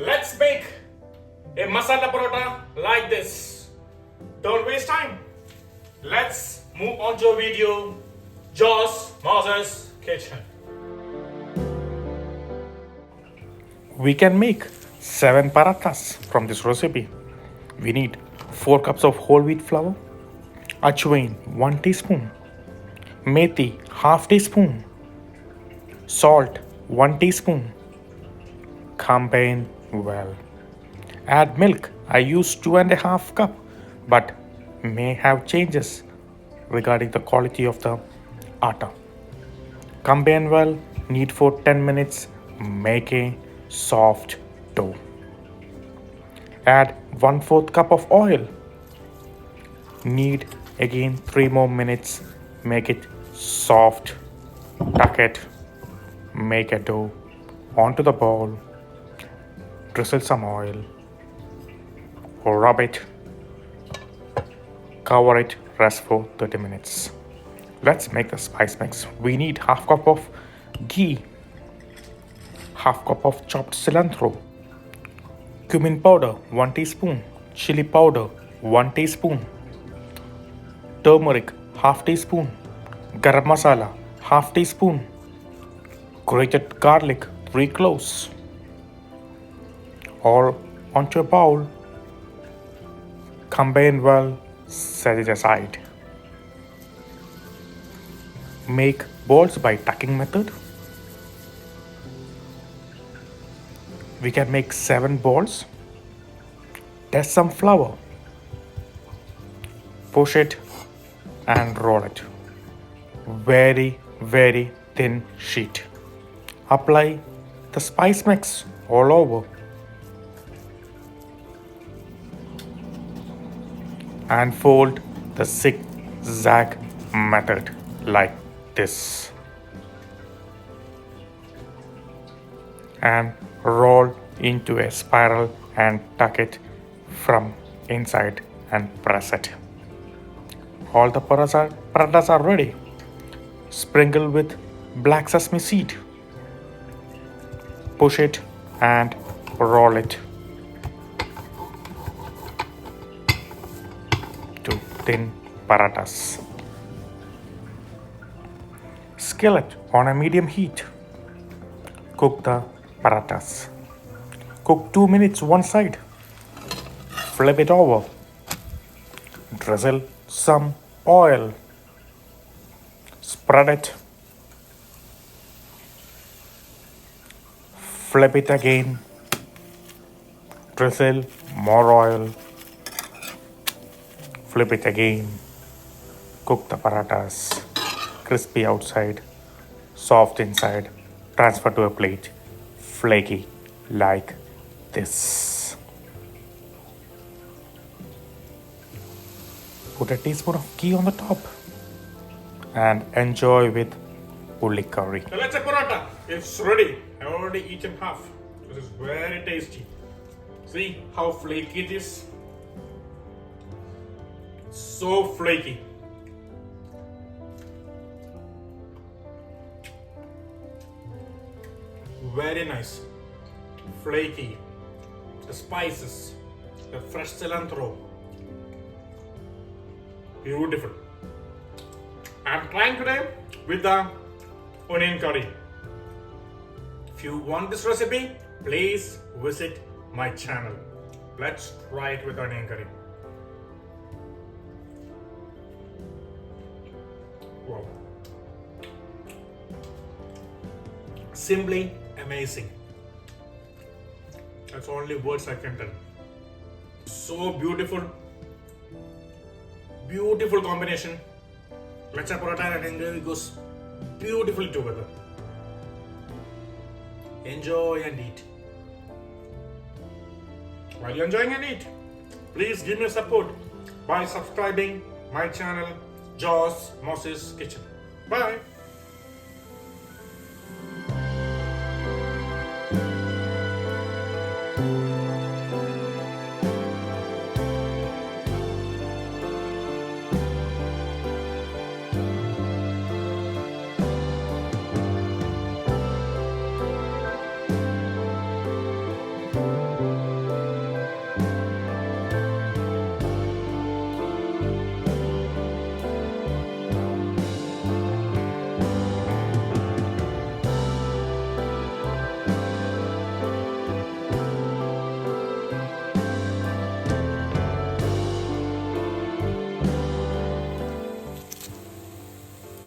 Let's make a masala paratha like this. Don't waste time. Let's move on to a video. Moses Kitchen. We can make 7 parathas from this recipe. We need 4 cups of whole wheat flour, ajwain 1 teaspoon, methi half teaspoon, salt 1 teaspoon. Combine well. Add milk. I use 2.5 cup, but may have changes regarding the quality of the atta. Combine well. Knead for 10 minutes. Make a soft dough. Add 1/4 cup of oil. Knead again 3 more minutes. Make it soft. Tuck it. Make a dough onto the bowl. Drizzle some oil. Rub it. Cover it. Rest for 30 minutes. Let's make the spice mix. We need 1/2 cup of ghee, 1/2 cup of chopped cilantro, cumin powder 1 teaspoon, chili powder 1 teaspoon, turmeric 1/2 teaspoon, garam masala 1/2 teaspoon, grated garlic 3 cloves. All onto a bowl. Combine well. Set it aside. Make balls by tucking method. We can make 7 balls. Test some flour. Push it and roll it. Very thin sheet. Apply the spice mix all over. And fold the zigzag method like this. And roll into a spiral and tuck it from inside and press it. All the parathas are ready. Sprinkle with black sesame seed. Push it and roll it to thin parathas. Skillet on a medium heat. Cook the parathas. Cook 2 minutes one side. Flip it over. Drizzle some oil. Spread it. Flip it again. Drizzle more oil. Flip it again. Cook the parathas. Crispy outside, soft inside. Transfer to a plate. Flaky like this. Put a teaspoon of ghee on the top and enjoy with uli curry. The Lachha Paratha is ready. I already eaten half. This is very tasty. See how flaky it is? So flaky. Very nice. Flaky. The spices. The fresh cilantro. Beautiful. I'm trying today with the onion curry. If you want this recipe, please visit my channel. Let's try it with onion curry. Wow. Simply amazing. That's only words I can tell. So beautiful. Beautiful combination. Lachha Paratha and onion curry goes beautifully together. Enjoy and eat. While you're enjoying and eat, please give me support by subscribing my channel, Moses Kitchen. Bye.